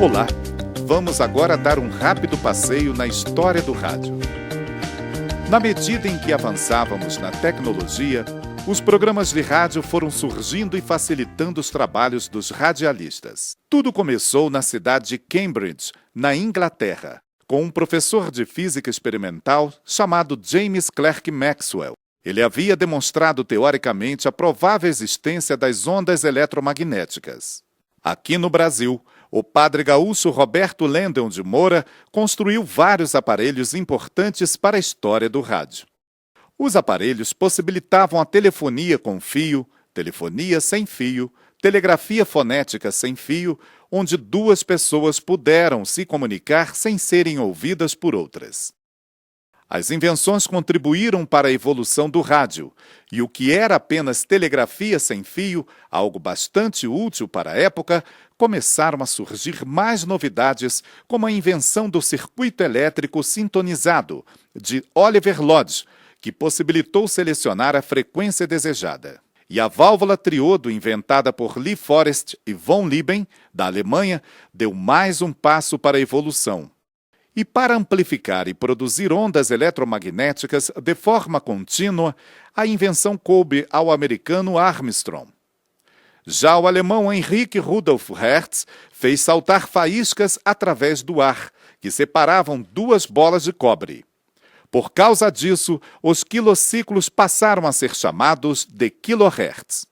Olá, vamos agora dar um rápido passeio na história do rádio. Na medida em que avançávamos na tecnologia, os programas de rádio foram surgindo e facilitando os trabalhos dos radialistas. Tudo começou na cidade de Cambridge, na Inglaterra, com um professor de física experimental chamado James Clerk Maxwell. Ele havia demonstrado teoricamente a provável existência das ondas eletromagnéticas. Aqui no Brasil, o padre gaúcho Roberto Lendel de Moura construiu vários aparelhos importantes para a história do rádio. Os aparelhos possibilitavam a telefonia com fio, telefonia sem fio, telegrafia fonética sem fio, onde duas pessoas puderam se comunicar sem serem ouvidas por outras. As invenções contribuíram para a evolução do rádio, e o que era apenas telegrafia sem fio, algo bastante útil para a época, começaram a surgir mais novidades, como a invenção do circuito elétrico sintonizado, de Oliver Lodge, que possibilitou selecionar a frequência desejada. E a válvula triodo inventada por Lee Forest e von Lieben, da Alemanha, deu mais um passo para a evolução. E para amplificar e produzir ondas eletromagnéticas de forma contínua, a invenção coube ao americano Armstrong. Já o alemão Heinrich Rudolf Hertz fez saltar faíscas através do ar, que separavam duas bolas de cobre. Por causa disso, os quilociclos passaram a ser chamados de quilohertz.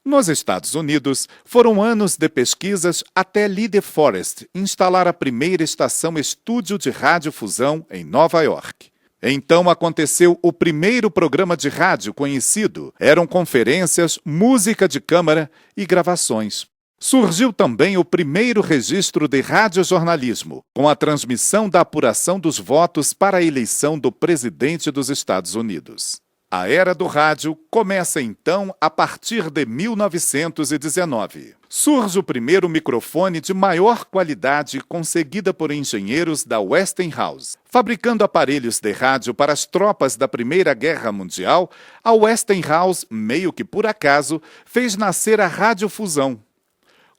Nos Estados Unidos, foram anos de pesquisas até Lee de Forest instalar a primeira estação estúdio de radiofusão em Nova York. Então aconteceu o primeiro programa de rádio conhecido. Eram conferências, música de câmara e gravações. Surgiu também o primeiro registro de radiojornalismo, com a transmissão da apuração dos votos para a eleição do presidente dos Estados Unidos. A era do rádio começa então a partir de 1919. Surge o primeiro microfone de maior qualidade conseguida por engenheiros da Westinghouse. Fabricando aparelhos de rádio para as tropas da Primeira Guerra Mundial, a Westinghouse, meio que por acaso, fez nascer a radiofusão.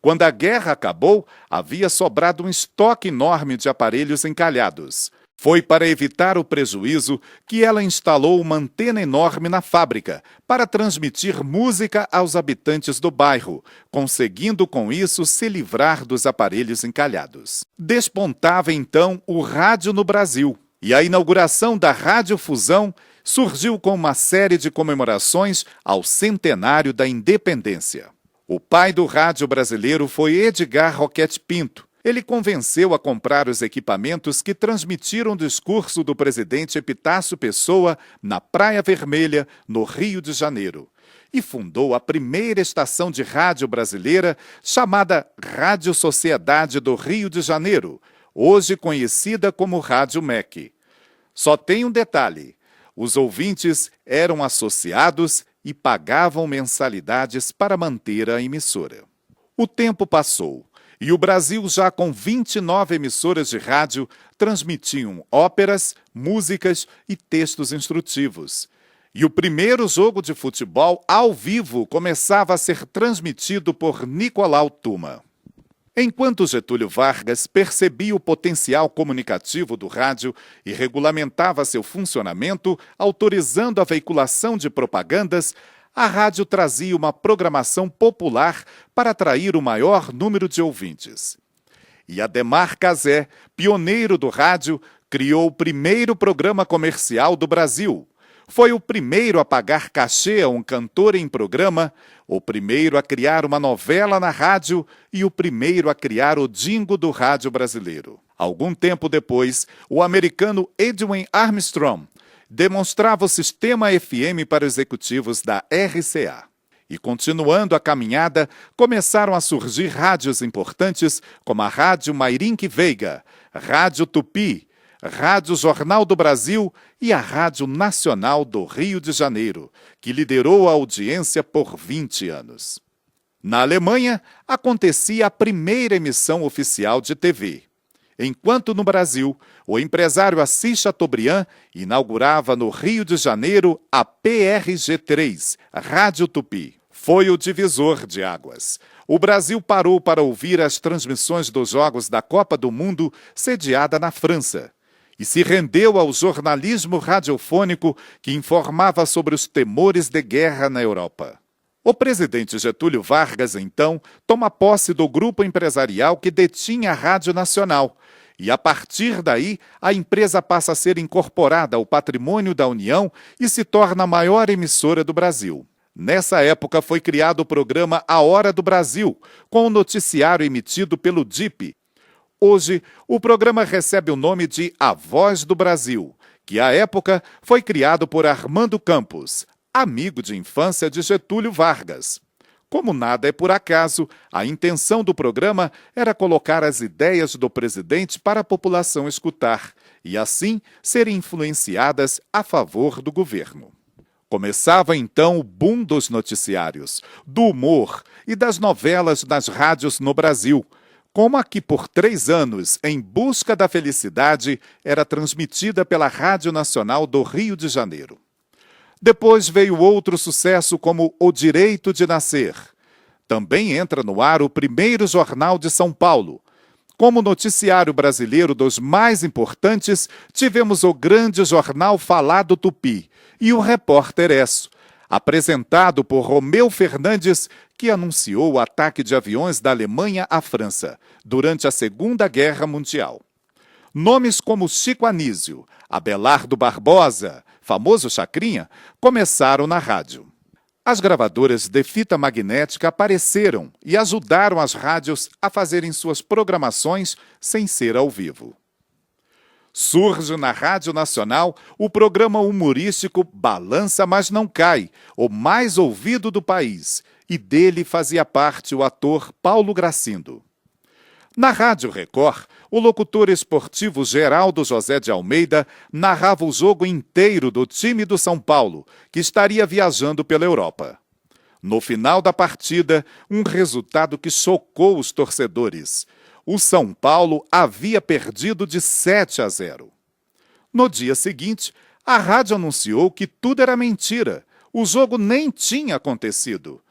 Quando a guerra acabou, havia sobrado um estoque enorme de aparelhos encalhados. Foi para evitar o prejuízo que ela instalou uma antena enorme na fábrica para transmitir música aos habitantes do bairro, conseguindo com isso se livrar dos aparelhos encalhados. Despontava então o rádio no Brasil, e a inauguração da radiofusão surgiu com uma série de comemorações ao centenário da independência. O pai do rádio brasileiro foi Edgar Roquette Pinto. Ele convenceu a comprar os equipamentos que transmitiram o discurso do presidente Epitácio Pessoa na Praia Vermelha, no Rio de Janeiro, e fundou a primeira estação de rádio brasileira chamada Rádio Sociedade do Rio de Janeiro, hoje conhecida como Rádio MEC. Só tem um detalhe: os ouvintes eram associados e pagavam mensalidades para manter a emissora. O tempo passou. E o Brasil, já com 29 emissoras de rádio, transmitiam óperas, músicas e textos instrutivos. E o primeiro jogo de futebol ao vivo começava a ser transmitido por Nicolau Tuma. Enquanto Getúlio Vargas percebia o potencial comunicativo do rádio e regulamentava seu funcionamento, autorizando a veiculação de propagandas, a rádio trazia uma programação popular para atrair o maior número de ouvintes. E Adhemar Cazé, pioneiro do rádio, criou o primeiro programa comercial do Brasil. Foi o primeiro a pagar cachê a um cantor em programa, o primeiro a criar uma novela na rádio e o primeiro a criar o jingle do rádio brasileiro. Algum tempo depois, o americano Edwin Armstrong demonstrava o sistema FM para executivos da RCA. E continuando a caminhada, começaram a surgir rádios importantes como a Rádio Mairinque Veiga, Rádio Tupi, Rádio Jornal do Brasil e a Rádio Nacional do Rio de Janeiro, que liderou a audiência por 20 anos. Na Alemanha, acontecia a primeira emissão oficial de TV. Enquanto no Brasil, o empresário Assis Chateaubriand inaugurava no Rio de Janeiro a PRG3, Rádio Tupi. Foi o divisor de águas. O Brasil parou para ouvir as transmissões dos Jogos da Copa do Mundo, sediada na França, e se rendeu ao jornalismo radiofônico que informava sobre os temores de guerra na Europa. O presidente Getúlio Vargas, então, toma posse do grupo empresarial que detinha a Rádio Nacional, e a partir daí a empresa passa a ser incorporada ao patrimônio da União e se torna a maior emissora do Brasil. Nessa época foi criado o programa A Hora do Brasil, com o noticiário emitido pelo DIP. Hoje, o programa recebe o nome de A Voz do Brasil, que à época foi criado por Armando Campos, amigo de infância de Getúlio Vargas. Como nada é por acaso, a intenção do programa era colocar as ideias do presidente para a população escutar e, assim, serem influenciadas a favor do governo. Começava então o boom dos noticiários, do humor e das novelas nas rádios no Brasil, como a que por 3 anos, Em Busca da Felicidade, era transmitida pela Rádio Nacional do Rio de Janeiro. Depois veio outro sucesso como O Direito de Nascer. Também entra no ar o primeiro jornal de São Paulo. Como noticiário brasileiro dos mais importantes, tivemos o grande jornal Falado Tupi e o Repórter Esso, apresentado por Romeu Fernandes, que anunciou o ataque de aviões da Alemanha à França durante a Segunda Guerra Mundial. Nomes como Chico Anísio, Abelardo Barbosa, famoso Chacrinha, começaram na rádio. As gravadoras de fita magnética apareceram e ajudaram as rádios a fazerem suas programações sem ser ao vivo. Surge na Rádio Nacional o programa humorístico Balança Mas Não Cai, o mais ouvido do país, e dele fazia parte o ator Paulo Gracindo. Na Rádio Record, o locutor esportivo Geraldo José de Almeida narrava o jogo inteiro do time do São Paulo, que estaria viajando pela Europa. No final da partida, um resultado que chocou os torcedores. O São Paulo havia perdido de 7-0. No dia seguinte, a rádio anunciou que tudo era mentira. O jogo nem tinha acontecido.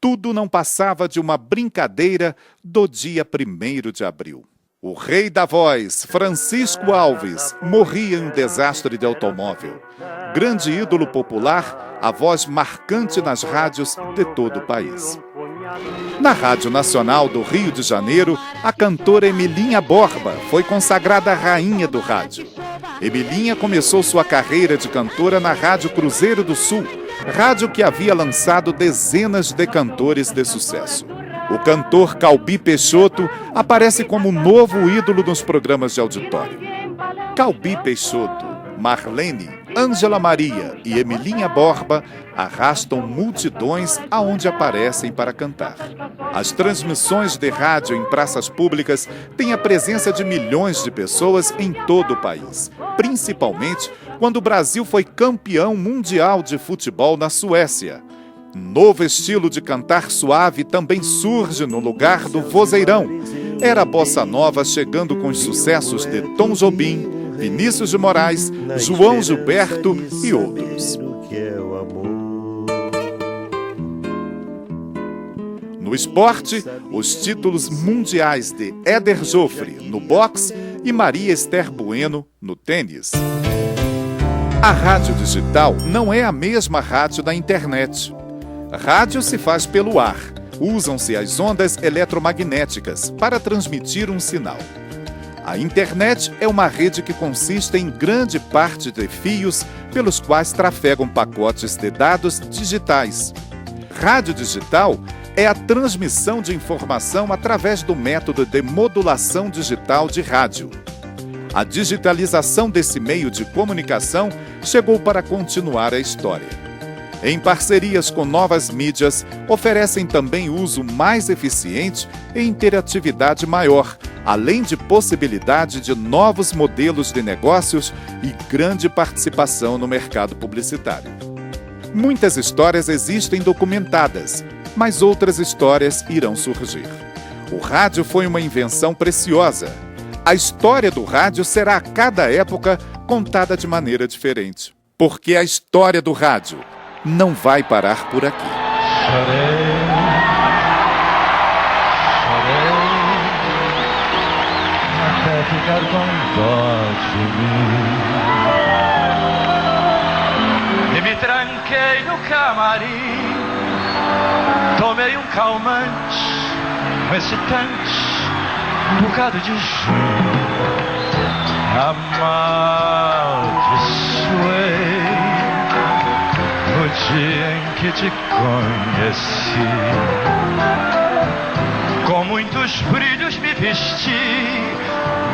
Tudo não passava de uma brincadeira do dia 1º de abril. O rei da voz, Francisco Alves, morria em um desastre de automóvel. Grande ídolo popular, a voz marcante nas rádios de todo o país. Na Rádio Nacional do Rio de Janeiro, a cantora Emilinha Borba foi consagrada rainha do rádio. Emilinha começou sua carreira de cantora na Rádio Cruzeiro do Sul, rádio que havia lançado dezenas de cantores de sucesso. O cantor Calbi Peixoto aparece como novo ídolo nos programas de auditório. Calbi Peixoto, Marlene, Ângela Maria e Emilinha Borba arrastam multidões aonde aparecem para cantar. As transmissões de rádio em praças públicas têm a presença de milhões de pessoas em todo o país, principalmente quando o Brasil foi campeão mundial de futebol na Suécia. Novo estilo de cantar suave também surge no lugar do vozeirão. Era a bossa nova chegando com os sucessos de Tom Jobim, Vinícius de Moraes, João Gilberto e outros. No esporte, os títulos mundiais de Éder Joffre no boxe e Maria Esther Bueno no tênis. A rádio digital não é a mesma rádio da internet. Rádio se faz pelo ar. Usam-se as ondas eletromagnéticas para transmitir um sinal. A internet é uma rede que consiste em grande parte de fios pelos quais trafegam pacotes de dados digitais. Rádio digital é a transmissão de informação através do método de modulação digital de rádio. A digitalização desse meio de comunicação chegou para continuar a história. Em parcerias com novas mídias, oferecem também uso mais eficiente e interatividade maior, além de possibilidade de novos modelos de negócios e grande participação no mercado publicitário. Muitas histórias existem documentadas, mas outras histórias irão surgir. O rádio foi uma invenção preciosa. A história do rádio será a cada época contada de maneira diferente, porque a história do rádio não vai parar por aqui. ficar com dó de mim. E me tranquei no camarim, tomei um calmante, um excitante, um bocado de gin. Amaldiçoei no dia em que te conheci. Com muitos brilhos me vesti,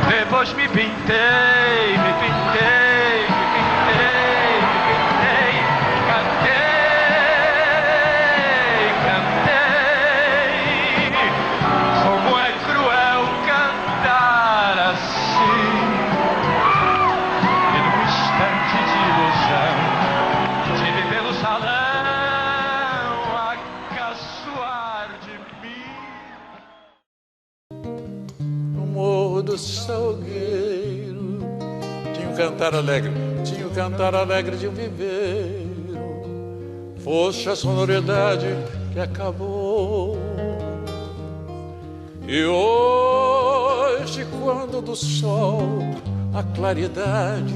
depois me pintei, me pintei, me pintei, me pintei, cantei, cantei. Como é cruel cantar assim, e num instante de ilusão tive pelo salão a caçoar de mim. No Morro do Salgueiro tinha um cantar alegre, tinha um cantar alegre de um viveiro. Fosse a sonoridade que acabou. E hoje, quando do sol a claridade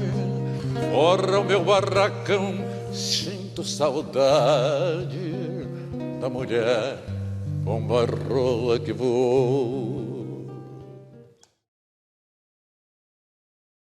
forra o meu barracão, sinto saudade da mulher bomba rola que voou.